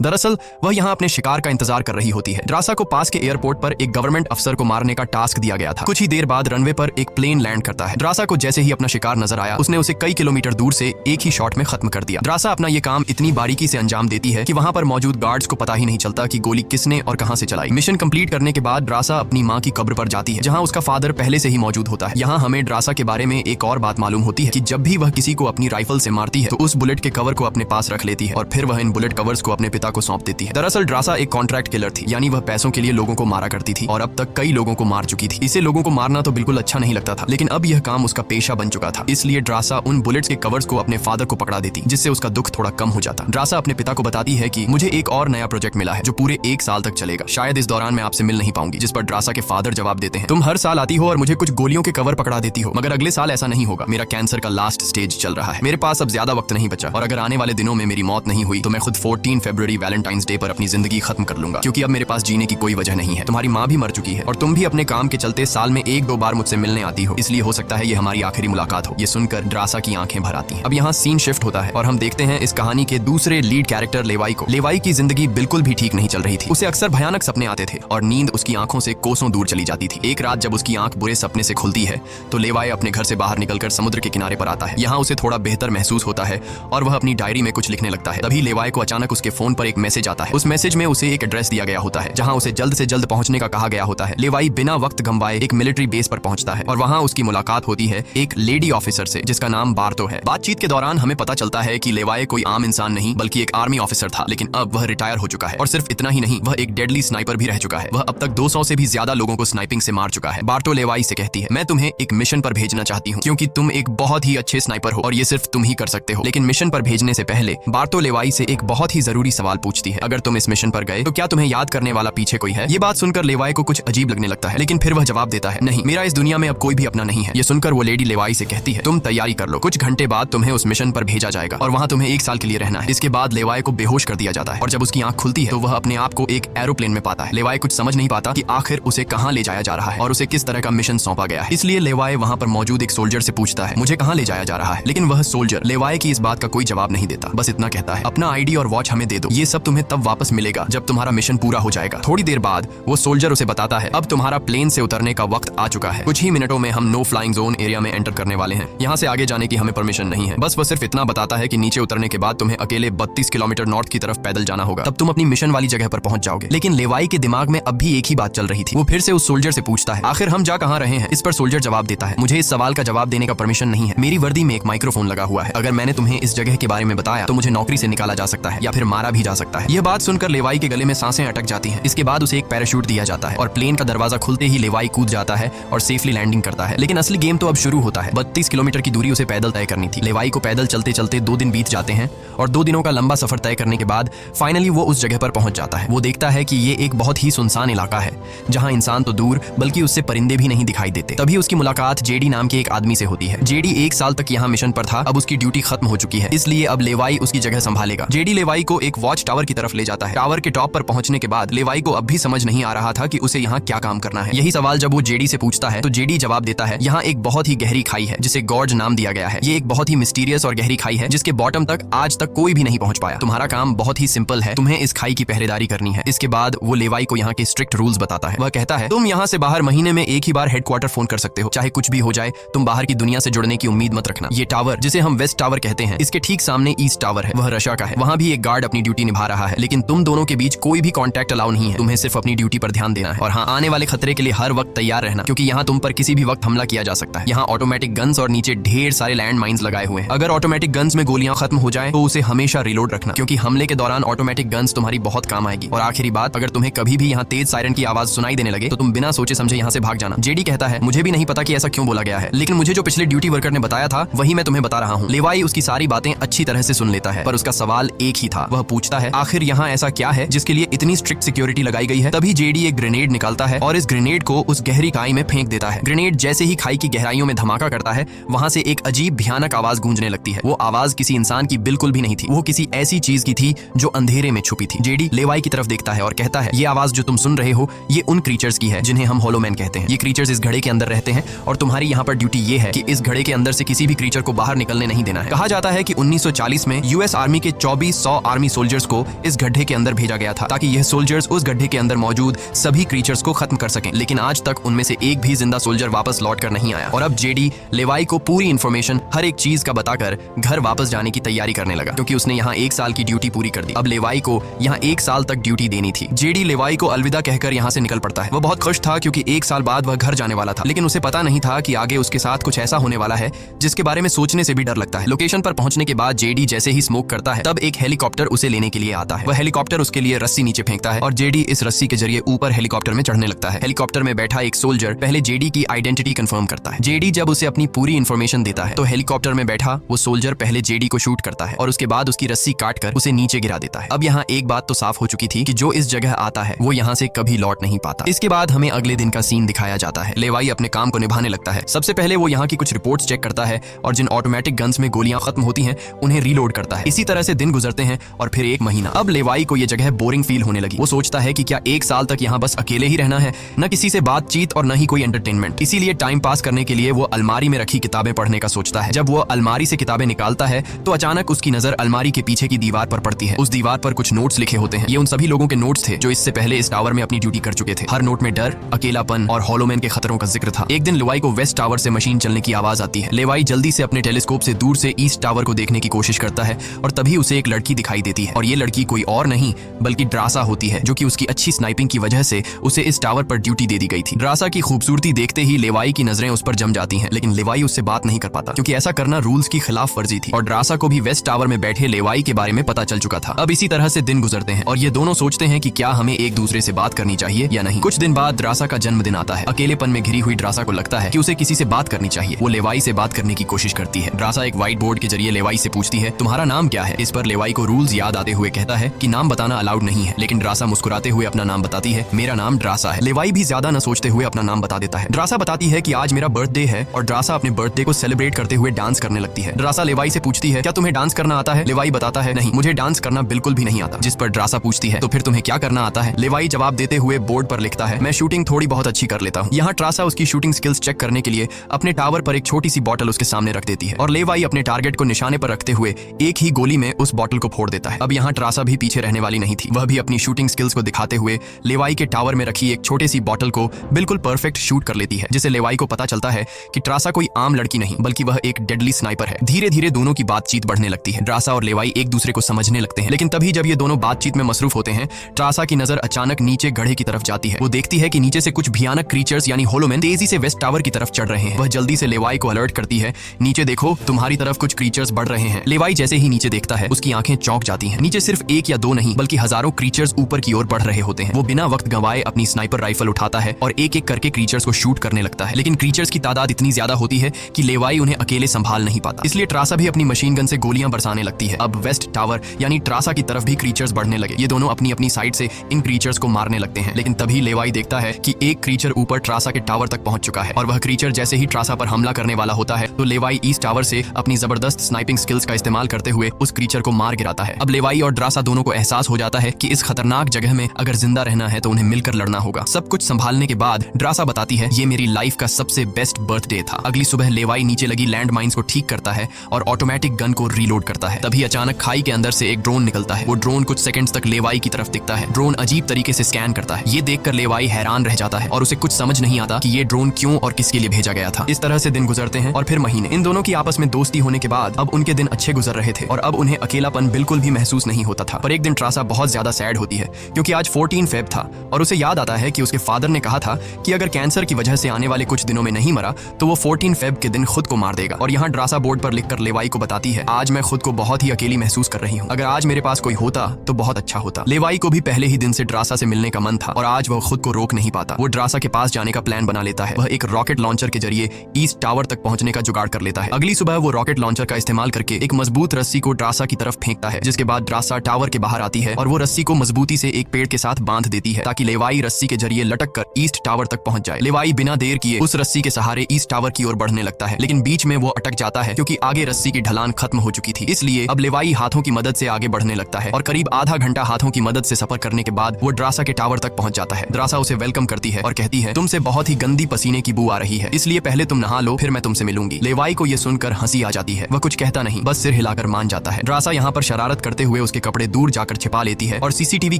दरअसल वह यहाँ अपने शिकार का इंतजार कर रही होती है। ड्रासा को पास के एयरपोर्ट पर एक गवर्नमेंट अफसर को मारने का टास्क दिया गया था। कुछ ही देर बाद रनवे पर एक प्लेन लैंड करता है। ड्रासा को जैसे ही अपना शिकार नजर आया, उसने उसे कई किलोमीटर दूर से एक ही शॉट में खत्म कर दिया। ड्रासा अपना ये काम इतनी बारीकी से अंजाम देती है कि वहां पर मौजूद गार्ड्स को पता ही नहीं चलता कि गोली किसने और कहां से चलाई। मिशन कंप्लीट करने के बाद ड्रासा अपनी मां की कब्र पर जाती है, जहां उसका फादर पहले से ही मौजूद होता है। यहाँ हमें ड्रासा के बारे में एक और बात मालूम होती है कि जब भी वह किसी को अपनी राइफल से मारती है तो उस बुलेट के कवर को अपने पास रख लेती है और फिर वह इन बुलेट कवर्स को अपने पिता को सौंप देती है। दरअसल ड्रासा एक कॉन्ट्रैक्ट किलर थी, यानी वह पैसों के लिए लोगों को मारा करती थी और अब तक कई लोगों को मार चुकी थी। इसे लोगों को मारना तो बिल्कुल अच्छा नहीं लगता था, लेकिन अब यह काम उसका पेशा बन चुका था। इसलिए ड्रासा उन बुलेट्स के कवर्स को अपने फादर को पकड़ा देती, जिससे उसका दुख थोड़ा कम हो जाता। ड्रासा अपने पिता को बताती है कि मुझे एक और नया प्रोजेक्ट मिला है जो पूरे 1 साल तक चलेगा। शायद इस दौरान मैं आपसे मिल नहीं पाऊंगी। जिस पर ड्रासा के फादर जवाब देते हैं, तुम हर साल आती हो और मुझे कुछ गोलियों के कवर पकड़ा देती हो, मगर अगले साल ऐसा नहीं होगा। मेरा कैंसर का लास्ट स्टेज चल रहा है, मेरे पास अब ज्यादा वक्त नहीं बचा, और अगर आने वाले दिनों में मेरी मौत नहीं हुई तो मैं खुद 14 फरवरी वैलेंटाइंस डे पर अपनी जिंदगी खत्म कर लूंगा, क्योंकि अब मेरे पास जीने की कोई वजह नहीं है। तुम्हारी माँ भी मर चुकी है और तुम भी अपने काम के चलते साल में 1-2 बार मुझसे मिलने आती हो, इसलिए हो सकता है ये हमारी आखिरी मुलाकात हो। ये सुनकर ड्रासा की आंखें भर आती हैं। अब यहाँ सीन शिफ्ट होता है और हम देखते हैं इस कहानी के दूसरे लीड कैरेक्टर लेवाई को। लेवाई की जिंदगी बिल्कुल भी ठीक नहीं चल रही थी। उसे अक्सर भयानक सपने आते थे और नींद उसकी आंखों से कोसों दूर चली जाती थी। एक रात जब उसकी आंख बुरे सपने से खुलती है तो लेवाई अपने घर से बाहर निकलकर समुद्र के किनारे पर आता है। यहाँ उसे थोड़ा बेहतर महसूस होता है और वह अपनी डायरी में कुछ लिखने लगता है। तभी लेवाई को अचानक उसके फोन पर एक मैसेज आता है। उस मैसेज में उसे एक एड्रेस दिया गया होता है जहाँ उसे जल्द से जल्द पहुंचने का कहा गया होता है। लेवाई बिना वक्त गंवाए एक मिलिट्री बेस पर पहुंचता है और वहाँ उसकी मुलाकात होती है एक लेडी ऑफिसर से जिसका नाम बार्तो है। बातचीत के दौरान हमें पता चलता है कि लेवाई कोई आम इंसान नहीं बल्कि एक आर्मी ऑफिसर था, लेकिन अब वह रिटायर हो चुका है। और सिर्फ इतना ही नहीं, वह एक डेडली स्नाइपर भी रह चुका है। वह अब तक 200 से भी ज्यादा लोगों को स्नाइपिंग से मार चुका है। बार्तो लेवाई से कहती है, मैं तुम्हें एक मिशन पर भेजना चाहती हूँ क्योंकि तुम एक बहुत ही अच्छे स्नाइपर हो और ये सिर्फ तुम ही कर सकते हो। लेकिन मिशन पर भेजने से पहले बार्तो लेवाई से एक बहुत ही जरूरी सवाल पूछती है, अगर तुम इस मिशन पर गए तो क्या तुम्हें याद करने वाला पीछे कोई है? ये बात सुनकर लेवाई को कुछ अजीब लगने लगता है, लेकिन फिर वह जवाब देता है, नहीं, मेरा इस दुनिया में अब कोई भी अपना नहीं है। ये सुनकर वो लेडी लेवाई से कहती है, तुम तैयारी कर लो, कुछ घंटे बाद तुम्हें उस मिशन पर भेजा जाएगा और वहाँ तुम्हें 1 साल के लिए रहना है। इसके बाद लेवाई को बेहोश कर दिया जाता है और जब उसकी आंख खुलती है तो वह अपने आप को एक एरोप्लेन में पाता है। लेवाई कुछ समझ नहीं पाता कि आखिर उसे कहाँ ले जाया जा रहा है और उसे किस तरह का मिशन सौंपा गया है। इसलिए लेवाई वहाँ पर मौजूद एक सोल्जर से पूछता है, मुझे कहाँ ले जाया जा रहा है? लेकिन वह सोल्जर लेवाई की इस बात का कोई जवाब नहीं देता, बस इतना कहता है, अपना आईडी और वॉच हमें दे दो, ये सब तुम्हें तब वापस मिलेगा जब तुम्हारा मिशन पूरा हो जाएगा। थोड़ी देर बाद वो सोल्जर उसे बताता है, अब तुम्हारा प्लेन से उतरने का वक्त आ चुका है, कुछ ही मिनटों में हम नो फ्लाइंग जोन एरिया में एंटर करने वाले हैं। यहाँ से आगे जाने की हमें परमिशन नहीं है। बस वो सिर्फ इतना बताता है कि नीचे उतरने के बाद तुम्हें अकेले 32 किलोमीटर नॉर्थ की तरफ पैदल जाना होगा, तब तुम अपनी मिशन वाली जगह पर पहुंच जाओगे। लेकिन लेवाई के दिमाग में अब भी एक ही बात चल रही थी। वो फिर से उस सोल्जर से पूछता है, आखिर हम जा कहाँ रहे हैं? इस पर सोल्जर जवाब देता है, मुझे इस सवाल का जवाब देने का परमिशन नहीं है, मेरी वर्दी में एक माइक्रोफोन लगा हुआ है, अगर मैंने तुम्हें इस जगह के बारे में बताया तो मुझे नौकरी से निकाला जा सकता है या फिर मारा भी जा सकता है। यह बात सुनकर लेवाई के गले में सांसें अटक जाती हैं। इसके बाद उसे एक पैराशूट दिया जाता है और प्लेन का दरवाजा खुलते ही लेवाई कूद जाता है और सेफली लैंडिंग करता है। लेकिन असली गेम तो अब शुरू होता है। 32 किलोमीटर की दूरी उसे पैदल तय करनी थी। लेवाई को पैदल चलते चलते 2 दिन बीत जाते हैं और 2 दिनों का लंबा सफर तय करने के बाद फाइनली वो उस जगह पर पहुंच जाता है। वो देखता है कि ये एक बहुत ही सुनसान इलाका है जहां इंसान तो दूर बल्कि उससे परिंदे भी नहीं दिखाई देते। तभी उसकी मुलाकात जेडी नाम के एक आदमी से होती है। जेडी 1 साल तक यहाँ मिशन पर था, अब उसकी ड्यूटी खत्म हो चुकी है, इसलिए अब लेवाई उसकी जगह संभालेगा। जेडी लेवाई को एक वॉच टावर की तरफ ले जाता है। टावर के टॉप पर पहुंचने के बाद लेवाई को अब भी समझ नहीं आ रहा था कि उसे यहाँ क्या काम करना है। यही सवाल जब वो जेडी से पूछता है तो जेडी जवाब देता है, यहाँ एक बहुत ही गहरी खाई है जिसे गॉर्ज नाम दिया गया है। ये एक बहुत ही मिस्टीरियस और गहरी खाई है जिसके बॉटम तक आज तक कोई भी नहीं पहुंच पाया। तुम्हारा काम बहुत ही सिंपल है, तुम्हें इस खाई की पहरेदारी करनी है। इसके बाद वो लेवाई को यहाँ के स्ट्रिक्ट रूल्स बताता है। वह कहता है, तुम यहाँ से बाहर महीने में एक ही बार हेडक्वार्टर फोन कर सकते हो, चाहे कुछ भी हो जाए, तुम बाहर की दुनिया से जुड़ने की उम्मीद मत रखना। ये टावर जिसे हम वेस्ट टावर कहते हैं, इसके ठीक सामने ईस्ट टावर है, वह रशिया का है। वहाँ भी एक गार्ड अपनी ड्यूटी निभा रहा है, लेकिन तुम दोनों के बीच कोई भी कॉन्टैक्ट अलाउ नहीं है। तुम्हें सिर्फ अपनी ड्यूटी पर ध्यान देना है और हाँ, आने वाले खतरे के लिए हर वक्त तैयार रहना, क्योंकि यहाँ तुम पर किसी भी वक्त हमला किया जा सकता है। यहाँ ऑटोमेटिक गन्स और नीचे ढेर सारे लैंड माइंस लगाए हुए हैं। अगर ऑटोमेटिक गन्स में गोलियां खत्म हो जाए तो उसे हमेशा रिलोड रखना, क्योंकि हमले के दौरान ऑटोमेटिक गन्स तुम्हारी बहुत काम आएगी। और आखिरी बात, अगर तुम्हें कभी भी यहाँ तेज सायरन की आवाज सुनाई देने लगे तो तुम बिना सोचे समझे यहाँ से भाग जाना। जेडी कहता है, मुझे भी नहीं पता कि ऐसा क्यों बोला गया है, लेकिन मुझे जो पिछले ड्यूटी वर्कर ने बताया था वही मैं तुम्हें बता रहा हूँ। लेवाई उसकी सारी बातें अच्छी तरह से सुन लेता है, पर उसका सवाल एक ही था। वह पूछता है, आखिर यहाँ ऐसा क्या है जिसके लिए इतनी स्ट्रिक्ट सिक्योरिटी लगाई गई है? तभी जेडी एक ग्रेनेड निकालता है और इस ग्रेनेड को उस गहरी खाई में फेंक देता है। ग्रेनेड जैसे ही खाई की गहराइयों में धमाका करता है, वहां से एक अजीब भयानक आवाज गूंजने लगती है। वो आवाज किसी इंसान की बिल्कुल भी नहीं थी, वो किसी ऐसी चीज की थी जो अंधेरे में छुपी थी। जेडी लेवाई की तरफ देखता है और कहता है, ये आवाज जो तुम सुन रहे हो ये उन क्रीचर्स की है जिन्हें हम होलोमैन कहते हैं। ये क्रीचर्स इस घड़े के अंदर रहते हैं और तुम्हारी यहाँ पर ड्यूटी ये है कि इस घड़े के अंदर से किसी भी क्रीचर को बाहर निकलने नहीं देना है। कहा जाता है कि 1940 में यूएस आर्मी के 2400 आर्मी सोल्जर्स को इस गड्ढे के अंदर भेजा गया था ताकि यह सोल्जर्स उस गड्ढे के अंदर मौजूद सभी क्रीचर्स को खत्म कर सकें। लेकिन आज तक उनमें से एक भी जिंदा सोल्जर वापस लौट कर नहीं आया और अब जेडी लेवाई को पूरी इंफॉर्मेशन हर एक चीज का बताकर घर वापस जाने की तैयारी करने लगा, क्योंकि उसने यहाँ 1 साल की ड्यूटी पूरी कर दी। अब लेवाई को यहाँ 1 साल तक ड्यूटी देनी थी। जेडी लेवाई को अलविदा कहकर यहाँ से निकल पड़ता है। वह बहुत खुश था क्योंकि 1 साल बाद वह घर जाने वाला था, लेकिन उसे पता नहीं था कि आगे उसके साथ कुछ ऐसा होने वाला है जिसके बारे में सोचने से भी डर लगता है। लोकेशन पर पहुंचने के बाद जेडी जैसे ही स्मोक करता है तब एक हेलीकॉप्टर उसे लेने के लिए आता है। वह हेलीकॉप्टर उसके लिए रस्सी नीचे फेंकता है और जेडी इस रस्सी के जरिए ऊपर हेलीकॉप्टर में चढ़ने लगता है। हेलीकॉप्टर में बैठा एक सोल्जर पहले जेडी की आइडेंटिटी कंफर्म करता है। जेडी जब उसे अपनी पूरी इंफॉर्मेशन देता है तो हेलीकॉप्टर में बैठा वो सोल्जर पहले जेडी को शूट करता है और उसके बाद उसकी रस्सी काटकर उसे नीचे गिरा देता है। अब यहाँ एक बात तो साफ हो चुकी थी कि जो इस जगह आता है वो यहाँ से कभी लौट नहीं पाता। इसके बाद हमें अगले दिन का सीन दिखाया जाता है। लेवाई अपने काम को निभाने लगता है। सबसे पहले वो यहाँ की कुछ रिपोर्ट्स चेक करता है और जिन ऑटोमेटिक गन्स में गोलियां खत्म होती हैं उन्हें रीलोड करता है। इसी तरह से दिन गुजरते हैं और फिर 1 महीना। अब लेवाई को ये जगह बोरिंग फील होने लगी। वो सोचता है कि क्या 1 साल तक यहाँ बस अकेले ही रहना है, न किसी से बातचीत और न ही कोई एंटरटेनमेंट। इसीलिए टाइम पास करने के लिए वो अलमारी में रखी किताबें पढ़ने का सोचता है। जब वो अलमारी से किताबें निकालता है तो अचानक उसकी नजर अलमारी के पीछे की दीवार पर पड़ती है। उस दीवार पर कुछ नोट्स लिखे होते हैं। ये उन सभी लोगों के नोट्स थे जो इससे पहले इस टावर में अपनी ड्यूटी कर चुके थे। हर नोट में डर, अकेलापन और हॉलोमैन के खतरों का जिक्र था। एक दिन लेवाई को वेस्ट टावर से मशीन चलने की आवाज आती है। लेवाई जल्दी से अपने टेलीस्कोप से दूर से ईस्ट टावर को देखने की कोशिश करता है और तभी उसे एक लड़की दिखाई देती है और ये लड़की कोई और नहीं बल्कि ड्रासा होती है, जो कि उसकी अच्छी स्नाइपिंग की वजह से उसे इस टावर पर ड्यूटी दे दी गई थी। ड्रासा की खूबसूरती देखते ही लेवाई की नजरें उस पर जम जाती हैं, लेकिन लेवाई उससे बात नहीं कर पाता क्योंकि ऐसा करना रूल्स की खिलाफ वर्जी थी और ड्रासा को भी वेस्ट टावर में बैठे लेवाई के बारे में पता चल चुका था। अब इसी तरह से दिन गुजरते हैं और ये दोनों सोचते हैं कि क्या हमें एक दूसरे से बात करनी चाहिए या नहीं। कुछ दिन बाद ड्रासा का जन्मदिन आता है। अकेलेपन में घिरी हुई ड्रासा को लगता है कि उसे किसी से बात करनी चाहिए। वो लेवाई से बात करने की कोशिश करती है। ड्रासा एक व्हाइट बोर्ड के जरिए लेवाई से पूछती है, तुम्हारा नाम क्या है? इस पर लेवाई को रूल्स याद आते हुए कहता है कि नाम बताना अलाउड नहीं है, लेकिन ड्रासा मुस्कुराते हुए अपना नाम बताती है, मेरा नाम ड्रासा है। लेवाई भी ज्यादा न सोचते हुए अपना नाम बता देता है। ड्रासा बताती है कि आज मेरा बर्थडे है और ड्रासा अपने बर्थडे को सेलिब्रेट करते हुए डांस करने लगती है। ड्रासा लेवाई से पूछती है, क्या तुम्हें डांस करना आता है? लेवाई बताता है, नहीं, मुझे डांस करना बिल्कुल भी नहीं आता। जिस पर ड्रासा पूछती है, तो फिर तुम्हें क्या करना आता है? लेवाई जवाब देते हुए बोर्ड पर लिखता है, मैं शूटिंग थोड़ी बहुत अच्छी कर लेता हूँ। यहाँ ड्रासा उसकी शूटिंग स्किल्स चेक करने के लिए अपने टावर पर एक छोटी सी बॉटल उसके सामने रख देती है और लेवाई अपने टारगेट को निशाने पर रखते हुए एक ही गोली में उस बॉटल को फोड़ देता है। अब यहाँ ड्रासा भी पीछे रहने वाली नहीं थी। वह भी अपनी शूटिंग स्किल्स को दिखाते हुए लेवाई के टावर में रखी एक छोटी सी बॉटल को बिल्कुल परफेक्ट शूट कर लेती है, जिसे लेवाई को पता चलता है कि ड्रासा कोई आम लड़की नहीं बल्कि वह एक डेडली स्नाइपर है। धीरे धीरे दोनों की बातचीत बढ़ने लगती है। ड्रासा और लेवाई एक दूसरे को समझने लगते हैं, लेकिन तभी जब ये दोनों बातचीत में मसरूफ होते हैं, ड्रासा की नजर अचानक नीचे गड्ढे की तरफ जाती है। वो देखती है कि नीचे से कुछ भयानक क्रीचर्स यानी होलोमैन तेजी से वेस्ट टावर की तरफ चढ़ रहे हैं। वह जल्दी से लेवाई को अलर्ट करती है, नीचे देखो, तुम्हारी तरफ कुछ क्रीचर्स बढ़ रहे हैं। लेवाई जैसे ही नीचे देखता है उसकी आंखें चौंक जाती हैं। नीचे सिर्फ 1 या 2 नहीं बल्कि हजारों क्रीचर्स ऊपर की ओर बढ़ रहे होते हैं। वो बिना वक्त गंवाए अपनी स्नाइपर राइफल उठाता है और एक एक करके क्रीचर्स को शूट करने लगता है, लेकिन क्रीचर्स की तादाद इतनी ज्यादा होती है कि लेवाई उन्हें अकेले संभाल नहीं पाता। इसलिए ड्रासा भी अपनी मशीन गन से गोलियां बरसाने लगती है। अब वेस्ट टावर यानी ड्रासा की तरफ भी क्रीचर्स बढ़ने लगे। ये दोनों अपनी अपनी साइड से इन क्रीचर्स को मारने लगते हैं, लेकिन तभी लेवाई देखता है कि एक क्रीचर ऊपर ड्रासा के टावर तक पहुंच चुका है और वह क्रीचर जैसे ही ड्रासा पर हमला करने वाला होता है तो लेवाई ईस्ट टावर से अपनी जबरदस्त स्नाइपिंग स्किल्स का इस्तेमाल करते हुए उस क्रीचर को मार गिराता है। अब लेवाई और ड्रासा दोनों को एहसास हो जाता है कि इस खतरनाक जगह में अगर जिंदा रहना है तो उन्हें मिलकर लड़ना होगा। सब कुछ संभालने के बाद ड्रासा बताती है, ये मेरी लाइफ का सबसे बेस्ट बर्थडे था। अगली सुबह लेवाई नीचे लगी लैंड माइंस को ठीक करता है और ऑटोमेटिक गन को रीलोड करता है। तभी अचानक खाई के अंदर से एक ड्रोन निकलता है। वो ड्रोन कुछ सेकंड्स तक लेवाई की तरफ दिखता है। ड्रोन अजीब तरीके से स्कैन करता है। ये देखकर लेवाई हैरान रह जाता है और उसे कुछ समझ नहीं आता कि ये ड्रोन क्यों और किसके लिए भेजा गया था। इस तरह से दिन गुजरते हैं और फिर महीने। इन दोनों की आपस में दोस्ती होने के बाद अब उनके दिन अच्छे गुजर रहे थे और अब उन्हें अकेलापन बिल्कुल भी महसूस नहीं होता था। पर एक दिन ड्रासा बहुत ज्यादा सैड होती है क्योंकि आज 14 फेब था और उसे याद आता है कि उसके फादर ने कहा था कि अगर कैंसर की वजह से आने वाले कुछ दिनों में नहीं मरा तो वो 14 फेब के दिन खुद को मार देगा। और यहाँ ड्रासा बोर्ड पर लिखकर लेवाई को बताती है, आज मैं खुद को बहुत ही अकेली महसूस कर रही हूँ। अगर आज मेरे पास कोई होता तो बहुत अच्छा होता। लेवाई को भी पहले ही दिन से ड्रासा से मिलने का मन था और आज वह खुद को रोक नहीं पाता। वो ड्रासा के पास जाने का प्लान बना लेता है। वह एक रॉकेट लॉन्चर के जरिए ईस्ट टावर तक पहुंचने का जुगाड़ कर लेता है। अगली सुबह वो रॉकेट लॉन्चर का इस्तेमाल करके एक मजबूत रस्सी को ड्रासा की तरफ फेंकता है, जिसके बाद ड्रासा टावर के बाहर आती है और वो रस्सी को मजबूती से एक पेड़ के साथ बांध देती है ताकि लेवाई रस्सी के जरिए लटक कर ईस्ट टावर तक पहुंच जाए। लेवाई बिना देर किए उस रस्सी के सहारे ईस्ट टावर की ओर बढ़ने लगता है, लेकिन बीच में वो अटक जाता है क्योंकि आगे रस्सी की ढलान खत्म हो चुकी थी। इसलिए अब लेवाई हाथों की मदद से आगे बढ़ने लगता है और करीब आधा घंटा हाथों की मदद से सफर करने के बाद वो ड्रासा के टावर तक पहुंच जाता है। ड्रासा उसे वेलकम करती है और कहती है, तुमसे बहुत ही गंदी पसीने की बू आ रही है, इसलिए पहले तुम नहा लो, फिर मैं तुमसे मिलूंगी। लेवाई को ये सुनकर हंसी आ जाती है। वह कुछ कहता नहीं, बस सिर हिलाकर मान जाता है। ड्रासा यहाँ पर शरारत करते हुए उसके के कपड़े दूर जाकर छिपा लेती है और सीसीटीवी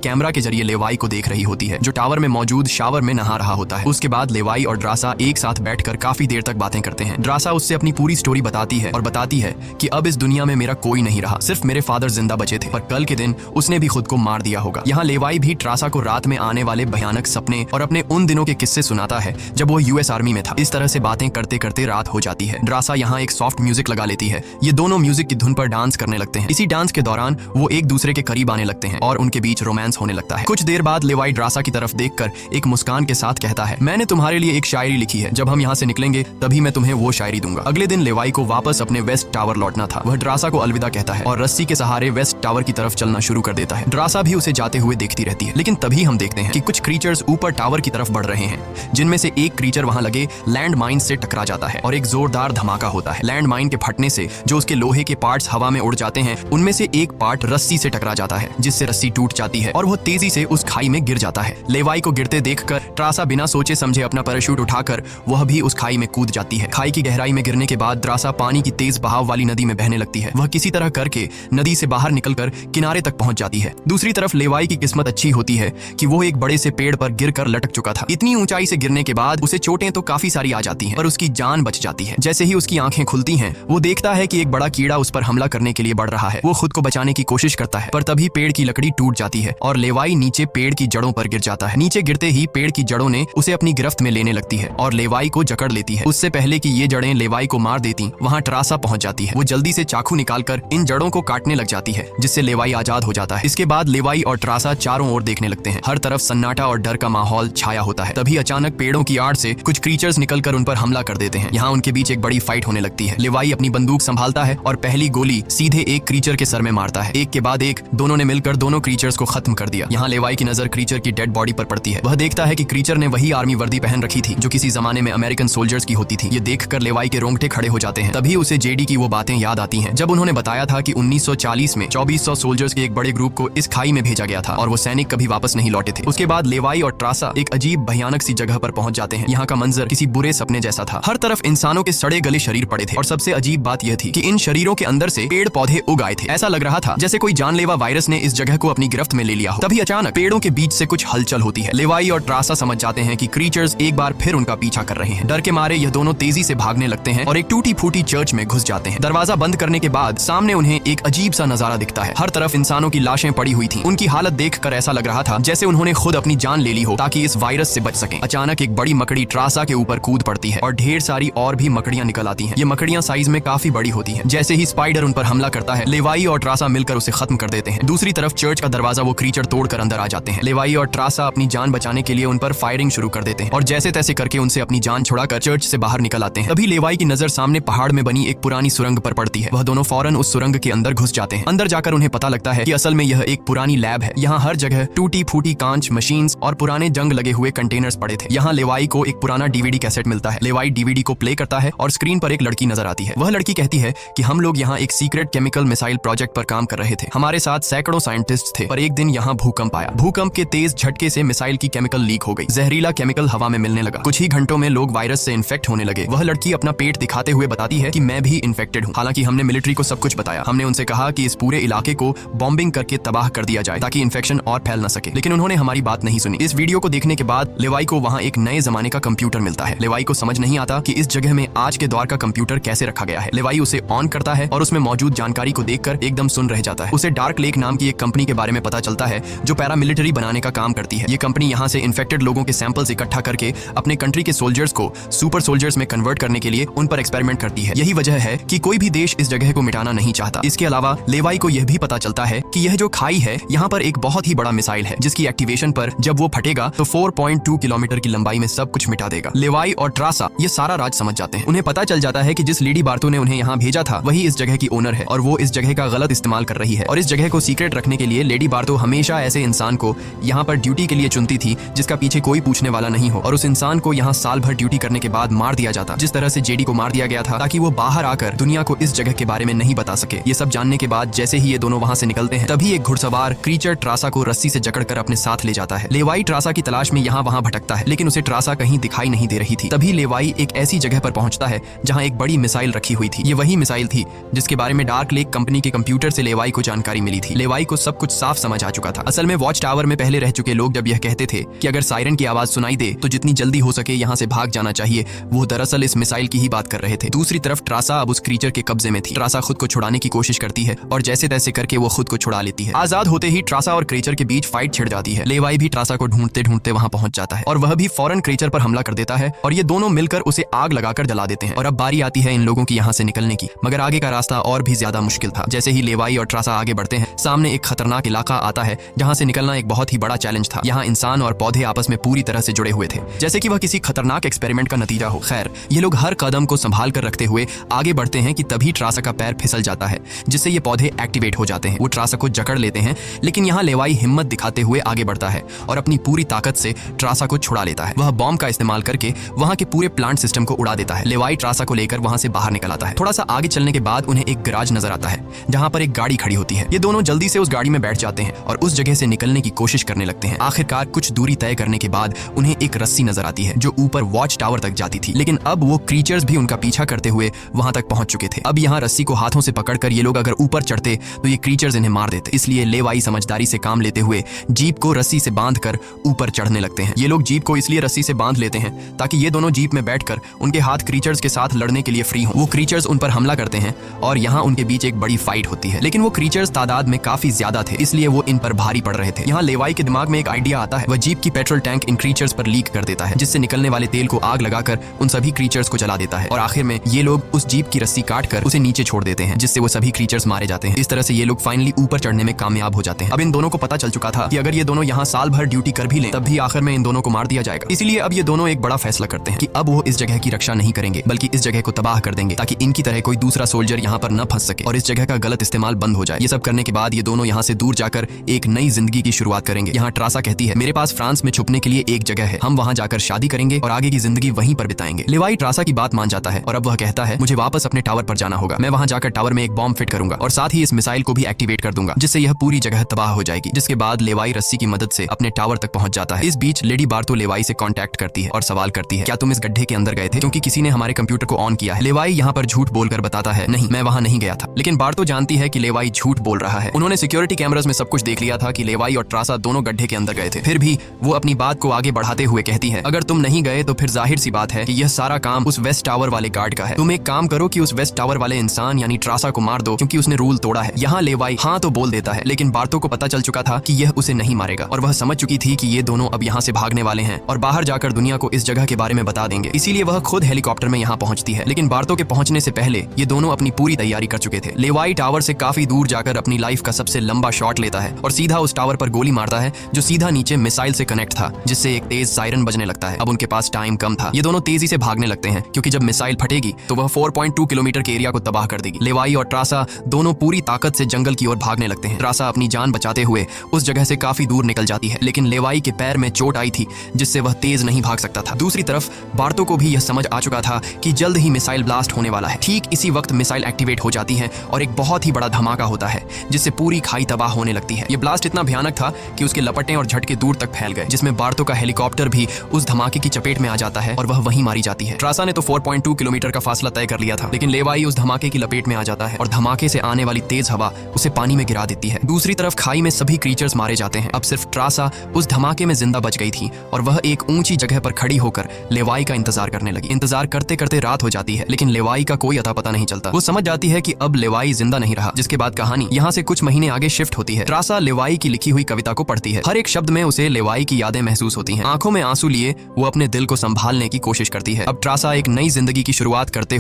कैमरा के जरिए लेवाई को देख रही होती है, जो टावर में मौजूद शावर में नहा रहा होता है। उसके बाद लेवाई और ड्रासा एक साथ बैठकर काफी देर तक बातें करते हैं। ड्रासा उससे अपनी पूरी स्टोरी बताती है और बताती है कि अब इस दुनिया में मेरा कोई नहीं रहा, सिर्फ मेरे फादर जिंदा बचे थे, पर कल के दिन उसने भी खुद को मार दिया होगा। यहाँ लेवाई भी ड्रासा को रात में आने वाले भयानक सपने और अपने उन दिनों के किस्से सुनाता है जब वो यूएस आर्मी में था। इस तरह से बातें करते करते रात हो जाती है। ड्रासा यहाँ एक सॉफ्ट म्यूजिक लगा लेती है। ये दोनों म्यूजिक की धुन पर डांस करने लगते हैं। इसी डांस के दौरान वो एक दूसरे के करीब आने लगते हैं और उनके बीच रोमांस होने लगता है। कुछ देर बाद लेवाई ड्रासा की तरफ देखकर एक मुस्कान के साथ कहता है, मैंने तुम्हारे लिए एक शायरी लिखी है, जब हम यहाँ से निकलेंगे तभी मैं तुम्हें वो शायरी दूंगा। अगले दिन लेवाई को वापस अपने वेस्ट टावर लौटना था। वह ड्रासा को अलविदा कहता है और रस्सी के सहारे वेस्ट टावर की तरफ चलना शुरू कर देता है। ड्रासा भी उसे जाते हुए देखती रहती है, लेकिन तभी हम देखते हैं कि कुछ क्रीचर्स ऊपर टावर की तरफ बढ़ रहे हैं, जिनमें से एक क्रीचर वहां लगे लैंड माइन से टकरा जाता है और एक जोरदार धमाका होता है। लैंड माइन के फटने से जो उसके लोहे के पार्ट्स हवा में उड़ जाते हैं, उनमें से एक पार्ट रस्सी से टकरा जाता है, जिससे रस्सी टूट जाती है और वह तेजी से उस खाई में गिर जाता है। लेवाई को गिरते देखकर ड्रासा बिना सोचे समझे अपना पैराशूट उठाकर वह भी उस खाई में कूद जाती है। खाई की गहराई में गिरने के बाद ड्रासा पानी की तेज बहाव वाली नदी में बहने लगती है। वह किसी तरह करके नदी से बाहर निकलकर किनारे तक पहुंच जाती है। दूसरी तरफ लेवाई की किस्मत अच्छी होती है कि वो एक बड़े से पेड़ पर गिरकर लटक चुका था। इतनी ऊंचाई से गिरने के बाद उसे चोटें तो काफी सारी आ जाती हैं, पर उसकी जान बच जाती है। जैसे ही उसकी आंखें खुलती हैं, वो देखता है कि एक बड़ा कीड़ा उस पर हमला करने के लिए बढ़ रहा है। वो खुद को बचाने की कोशिश करता है, पर तभी पेड़ की लकड़ी टूट जाती है और लेवाई नीचे पेड़ की जड़ों पर गिर जाता है। नीचे गिरते ही पेड़ की जड़ों ने उसे अपनी गिरफ्त में लेने लगती है और लेवाई को जकड़ लेती है। उससे पहले कि ये जड़ें लेवाई को मार देती, वहां ड्रासा पहुंच जाती है। वो जल्दी से चाकू निकालकर इन जड़ों को काटने लग जाती है, जिससे लेवाई आजाद हो जाता है। इसके बाद लेवाई और ड्रासा चारों ओर देखने लगते हैं। हर तरफ सन्नाटा और डर का माहौल छाया होता है। तभी अचानक पेड़ों की आड़ से कुछ क्रीचर्स निकलकर उन पर हमला कर देते हैं। यहाँ उनके बीच एक बड़ी फाइट होने लगती है। लेवाई अपनी बंदूक संभालता है और पहली गोली सीधे एक क्रीचर के सर में मारता है। एक के बाद एक दोनों ने मिलकर दोनों क्रीचर्स को खत्म कर दिया। यहाँ लेवाई की नजर क्रीचर की डेड बॉडी पर पड़ती है। वह देखता है कि क्रीचर ने वही आर्मी वर्दी पहन रखी थी जो किसी जमाने में अमेरिकन सोल्जर्स की होती थी। ये देखकर लेवाई के रोंगटे खड़े हो जाते हैं। तभी उसे जेडी की वो बातें याद आती हैं, जब उन्होंने बताया था कि 1940 में 2400 सोल्जर्स के एक बड़े ग्रुप को इस खाई में भेजा गया था और वो सैनिक कभी वापस नहीं लौटे थे। उसके बाद लेवाई और ड्रासा एक अजीब भयानक सी जगह पर पहुंच जाते हैं। यहाँ का मंजर किसी बुरे सपने जैसा था। हर तरफ इंसानों के सड़े गले शरीर पड़े थे और सबसे अजीब बात यह थी कि इन शरीरों के अंदर से पेड़ पौधे उग आए थे। ऐसा लग रहा था जैसे कोई जानलेवा वायरस ने इस जगह को अपनी गिरफ्त में ले लिया हो। तभी अचानक पेड़ों के बीच से कुछ हलचल होती है। लेवाई और ड्रासा समझ जाते हैं कि क्रीचर्स एक बार फिर उनका पीछा कर रहे हैं। डर के मारे यह दोनों तेजी से भागने लगते हैं और एक टूटी फूटी चर्च में घुस जाते हैं। दरवाजा बंद करने के बाद सामने उन्हें एक अजीब सा नजारा दिखता है। हर तरफ इंसानों की लाशें पड़ी हुई थीं। उनकी हालत देखकर ऐसा लग रहा था जैसे उन्होंने खुद अपनी जान ले ली हो ताकि इस वायरस से बच सकें। अचानक एक बड़ी मकड़ी ड्रासा के ऊपर कूद पड़ती है और ढेर सारी और भी मकड़ियां निकल आती हैं। ये मकड़ियां साइज में काफी बड़ी होती हैं। जैसे ही स्पाइडर उन पर हमला करता है, लेवाई और ड्रासा मिलकर उसे खत्म कर देते हैं। दूसरी तरफ चर्च का दरवाजा वो क्रीचर तोड़कर अंदर आ जाते हैं। लेवाई और ड्रासा अपनी जान बचाने के लिए उन पर फायरिंग शुरू कर देते हैं और जैसे तैसे करके उनसे अपनी जान छुड़ाकर चर्च से बाहर निकल आते हैं। तभी लेवाई की नजर सामने पहाड़ में बनी एक पुरानी सुरंग पर पड़ती है। वह दोनों फौरन उस सुरंग के अंदर घुस जाते हैं। अंदर जाकर उन्हें पता लगता है कि असल में यह एक पुरानी लैब है। यहाँ हर जगह टूटी फूटी कांच, मशीन्स और पुराने जंग लगे हुए कंटेनर्स पड़े थे। यहाँ लेवाई को एक पुराना डीवीडी कैसेट मिलता है। लेवाई डीवीडी को प्ले करता है और स्क्रीन पर एक लड़की नजर आती है। वह लड़की कहती है कि हम लोग यहाँ एक सीक्रेट केमिकल मिसाइल प्रोजेक्ट पर काम कर रहे थे। हमारे साथ सैकड़ों साइंटिस्ट थे, पर एक दिन यहाँ भूकंप आया। भूकंप के तेज झटके से मिसाइल की केमिकल लीक हो गई। जहरीला केमिकल हवा में मिलने लगा। कुछ ही घंटों में लोग वायरस से इन्फेक्ट होने लगे। वह लड़की अपना पेट दिखाते हुए बताती है कि मैं भी इन्फेक्टेड हूँ। हालांकि हमने मिलिट्री को सब कुछ बताया। हमने उनसे कहा कि इस पूरे इलाके को बॉम्बिंग करके तबाह कर दिया जाए ताकि इन्फेक्शन और फैल न सके, लेकिन उन्होंने हमारी बात नहीं सुनी। इस वीडियो को देखने के बाद लेवाई को वहाँ एक नए जमाने का कंप्यूटर मिलता है। लेवाई को समझ नहीं आता कि इस जगह में आज के दौर का कंप्यूटर कैसे रखा गया है। लेवाई उसे ऑन करता है और उसमें मौजूद जानकारी को देखकर एकदम सुन रह जाता है। उसे डार्क लेक नाम की एक कंपनी के बारे में पता चलता है जो पैरामिलिट्री बनाने का काम करती है। ये कंपनी यहाँ से इन्फेक्टेड लोगों के सैंपल्स इकट्ठा करके अपने कंट्री के सोल्जर्स को सुपर सोल्जर्स में कन्वर्ट करने के लिए उन पर एक्सपेरिमेंट करती है। यही वजह है कि कोई भी देश इस जगह को मिटाना नहीं चाहता। इसके अलावा लेवाई को यह भी पता चलता है कि यह जो खाई है यहाँ पर एक बहुत ही बड़ा मिसाइल है जिसकी एक्टिवेशन पर जब वो फटेगा तो 4.2 किलोमीटर की लंबाई में सब कुछ मिटा देगा। लेवाई और ड्रासा ये सारा राज समझ जाते हैं। उन्हें पता चल जाता है कि जिस लेडी बार्तो ने उन्हें यहाँ भेजा था वही इस जगह की ओनर है और वो इस जगह का गलत इस्तेमाल कर रही है। और इस जगह को सीक्रेट रखने के लिए लेडी बार्तो हमेशा ऐसे इंसान को यहाँ पर ड्यूटी के लिए चुनती थी जिसका पीछे कोई पूछने वाला नहीं हो और उस इंसान को यहाँ साल भर ड्यूटी करने के बाद मार दिया जाता, जिस तरह से जेडी को मार दिया गया था ताकि वो बाहर आकर दुनिया को इस जगह के बारे में नहीं बता सके। ये सब जानने के बाद जैसे ही ये दोनों वहाँ से निकलते हैं तभी एक घुड़सवार क्रीचर ट्रासा को रस्सी से जकड़कर अपने साथ ले जाता है। लेवाई ट्रासा की तलाश में यहाँ वहाँ भटकता है लेकिन उसे ट्रासा कहीं दिखाई नहीं दे रही थी। तभी लेवाई एक ऐसी जगह पर पहुंचता है जहाँ एक बड़ी मिसाइल रखी हुई थी। ये वही मिसाइल थी जिसके बारे में डार्क लेक कंपनी के कंप्यूटर से लेवाई को जानकारी जानकारी मिली थी। लेवाई को सब कुछ साफ समझ आ चुका था। असल में वॉच टावर में पहले रह चुके लोग जब यह कहते थे कि अगर सायरन की आवाज सुनाई दे तो जितनी जल्दी हो सके यहाँ से भाग जाना चाहिए, वो दरअसल इस मिसाइल की ही बात कर रहे थे। दूसरी तरफ ट्रासा अब उस क्रीचर के कब्जे में थी। ट्रासा खुद को छुड़ाने की कोशिश करती है और जैसे तैसे करके वो खुद को छुड़ा लेती है। आजाद होते ही ट्रासा और क्रीचर के बीच फाइट छिड़ जाती है। लेवाई भी ट्रासा को ढूंढते ढूंढते वहां पहुंच जाता है और वह भी फौरन क्रीचर पर हमला कर देता है और ये दोनों मिलकर उसे आग लगाकर जला देते हैं। और अब बारी आती है इन लोगों की यहाँ से निकलने की, मगर आगे का रास्ता और भी ज्यादा मुश्किल था। जैसे ही लेवाई और ट्रासा आगे बढ़ते हैं, सामने एक खतरनाक इलाका आता है जहाँ से निकलना एक बहुत ही बड़ा चैलेंज था। यहाँ इंसान और पौधे आपस में पूरी तरह से जुड़े हुए थे, जैसे कि वह किसी खतरनाक एक्सपेरिमेंट का नतीजा हो। खैर, ये लोग हर कदम को संभाल कर रखते हुए आगे बढ़ते हैं कि तभी ट्रासा का पैर फिसल जाता है, जिससे ये पौधे एक्टिवेट हो जाते हैं। वो ट्रासा को जकड़ लेते हैं, लेकिन यहाँ लेवाई हिम्मत दिखाते हुए आगे बढ़ता है और अपनी पूरी ताकत से ट्रासा को छुड़ा लेता है। वह बॉम्ब का इस्तेमाल करके वहां के पूरे प्लांट सिस्टम को उड़ा देता है। लेवाई ट्रासा को लेकर वहां से बाहर निकल आता है। थोड़ा सा आगे चलने के बाद उन्हें एक गैराज नजर आता है जहां पर एक गाड़ी खड़ी होती है। ये दोनों जल्दी से उस गाड़ी में बैठ जाते हैं और उस जगह से निकलने की कोशिश करने लगते हैं। आखिरकार कुछ दूरी तय करने के बाद उन्हें एक रस्सी नजर आती है जो ऊपर वॉच टावर तक जाती थी, लेकिन अब वो क्रीचर्स भी उनका पीछा करते हुए वहां तक पहुंच चुके थे। अब यहाँ रस्सी को हाथों से पकड़कर ये लोग अगर ऊपर चढ़ते तो ये क्रीचर्स इन्हें मार देते। इसलिए लेवाई समझदारी से काम लेते हुए जीप को रस्सी से बांधकर ऊपर चढ़ने लगते हैं। ये लोग जीप को इसलिए रस्सी से बांध लेते हैं ताकि ये दोनों जीप में बैठकर उनके हाथ क्रीचर्स के साथ लड़ने के लिए फ्री हों। वो क्रीचर्स उन पर हमला करते हैं और यहाँ उनके बीच एक बड़ी फाइट होती है, लेकिन वो क्रीचर्स तादाद में काफी ज्यादा थे, इसलिए वो इन पर भारी पड़ रहे थे। यहाँ लेवाई के दिमाग में एक आइडिया आता है। वह जीप की पेट्रोल टैंक इन क्रीचर्स पर लीक कर देता है, जिससे निकलने वाले तेल को आग लगाकर उन सभी क्रीचर्स को जला देता है और आखिर में ये लोग उस जीप की रस्सी काटकर उसे नीचे छोड़ देते हैं, जिससे वो सभी क्रीचर्स मारे जाते हैं। इस तरह से ये लोग फाइनली ऊपर चढ़ने में कामयाब हो जाते हैं। अब इन दोनों को पता चल चुका था कि अगर ये दोनों यहाँ साल भर ड्यूटी कर भी लें तब भी आखिर में इन दोनों को मार दिया जाएगा। इसीलिए अब ये दोनों एक बड़ा फैसला करते हैं कि अब वो इस जगह की रक्षा नहीं करेंगे, बल्कि इस जगह को तबाह कर देंगे ताकि इनकी तरह कोई दूसरा सोल्जर यहाँ पर न फंस सके और इस जगह का गलत इस्तेमाल बंद हो जाए। ये सब करने के बाद ये दोनों यहाँ से दूर जाकर एक नई जिंदगी की शुरुआत करेंगे। यहाँ ट्रासा कहती है, मेरे पास फ्रांस में छुपने के लिए एक जगह है, हम वहाँ जाकर शादी करेंगे और आगे की जिंदगी वहीं पर बिताएंगे। लेवाई ट्रासा की बात मान जाता है और अब वह कहता है, मुझे वापस अपने टावर पर जाना होगा। मैं वहाँ जाकर टावर में एक बॉम्ब फिट करूंगा और साथ ही इस मिसाइल को भी एक्टिवेट कर दूंगा, जिससे यह पूरी जगह तबाह हो जाएगी। जिसके बाद लेवाई रस्सी की मदद से अपने टावर तक पहुंच जाता है। इस बीच लेडी बार्तो लेवाई से कांटेक्ट करती है और सवाल करती है, क्या तुम इस गड्ढे के अंदर गए थे क्योंकि किसी ने हमारे कंप्यूटर को ऑन किया है? लेवाई यहाँ पर झूठ बोलकर बताता है, नहीं, मैं वहाँ नहीं गया था। लेकिन बार्तो जानती है कि लेवाई झूठ बोल रहा है। उन्होंने सिक्योरिटी कैमरास में सब कुछ देख लिया था कि लेवाई और ट्रासा दोनों गड्ढे के अंदर गए थे। फिर भी वो अपनी बात को आगे बढ़ाते हुए कहती है, अगर तुम नहीं गए तो फिर जाहिर सी बात है कि यह सारा काम उस वेस्ट टावर वाले गार्ड का है। तुम एक काम करो कि उस वेस्ट टावर वाले इंसान यानी ट्रासा को मार दो क्योंकि उसने रूल तोड़ा है। यहाँ लेवाई हाँ तो बोल देता है, लेकिन बार्तो को पता चल चुका था कि यह उसे नहीं मारेगा और वह समझ चुकी थी कि ये दोनों अब यहाँ से भागने वाले हैं और बाहर जाकर दुनिया को इस जगह के बारे में बता देंगे। इसीलिए वह खुद हेलीकॉप्टर में यहाँ पहुंचती है। लेकिन बार्तो के पहुंचने से पहले ये दोनों अपनी पूरी तैयारी कर चुके थे। लेवाई टावर से काफी दूर जाकर अपनी लाइफ का सबसे लंबा शॉट लेता है और सीधा उस टावर पर गोली मारता है जो सीधा नीचे मिसाइल से कनेक्ट था, जिससे एक तेज सायरन बजने लगता है। अब उनके पास टाइम कम था। ये दोनों तेजी से भागने लगते हैं क्योंकि जब मिसाइल फटेगी तो वह 4.2 किलोमीटर के एरिया को तबाह कर देगी। लेवाई और ट्रासा दोनों पूरी ताकत से जंगल की ओर भागने लगते हैं। ट्रासा अपनी जान बचाते हुए उस जगह से काफी दूर निकल जाती है, लेकिन लेवाई के पैर में चोट आई थी जिससे वह तेज नहीं भाग सकता था। दूसरी तरफ बार्तो को भी यह समझ आ चुका था कि जल्द ही मिसाइल ब्लास्ट होने वाला है। ठीक इसी वक्त मिसाइल एक्टिवेट हो जाती है और एक बहुत ही बड़ा धमाका होता है जिससे पूरी खाई तबाह होने लगती है। यह ब्लास्ट इतना भयानक था कि उसके लपटें और झटके दूर तक फैल गए, जिसमें बार्तो का हेलीकॉप्टर भी उस धमाके की चपेट में आ जाता है और वह वहीं मारी जाती है। ट्रासा ने तो 4.2 किलोमीटर का फासला तय कर लिया था, लेकिन लेवाई उस धमाके की लपेट में आ जाता है और धमाके से आने वाली तेज हवा उसे पानी में गिरा देती है। दूसरी तरफ खाई में सभी क्रीचर्स मारे जाते हैं। अब सिर्फ ट्रासा उस धमाके में जिंदा बच गई थी और वह एक ऊंची जगह पर खड़ी होकर लेवाई का इंतजार करने लगी। इंतजार करते करते रात हो जाती है, लेकिन लेवाई का कोई अता पता नहीं चलता। वो समझ जाती है कि अब लेवाई जिंदा नहीं रहा, जिसके बाद कहानी यहाँ से कुछ महीने आगे शिफ्ट होती है। ट्रासा लेवाई की लिखी हुई कविता को पढ़ती है। हर एक शब्द में उसे लेवाई की यादें महसूस होती हैं। आंखों में आंसू लिए वो अपने दिल को संभालने की कोशिश करती है। अब ट्रासा एक नई जिंदगी की शुरुआत करते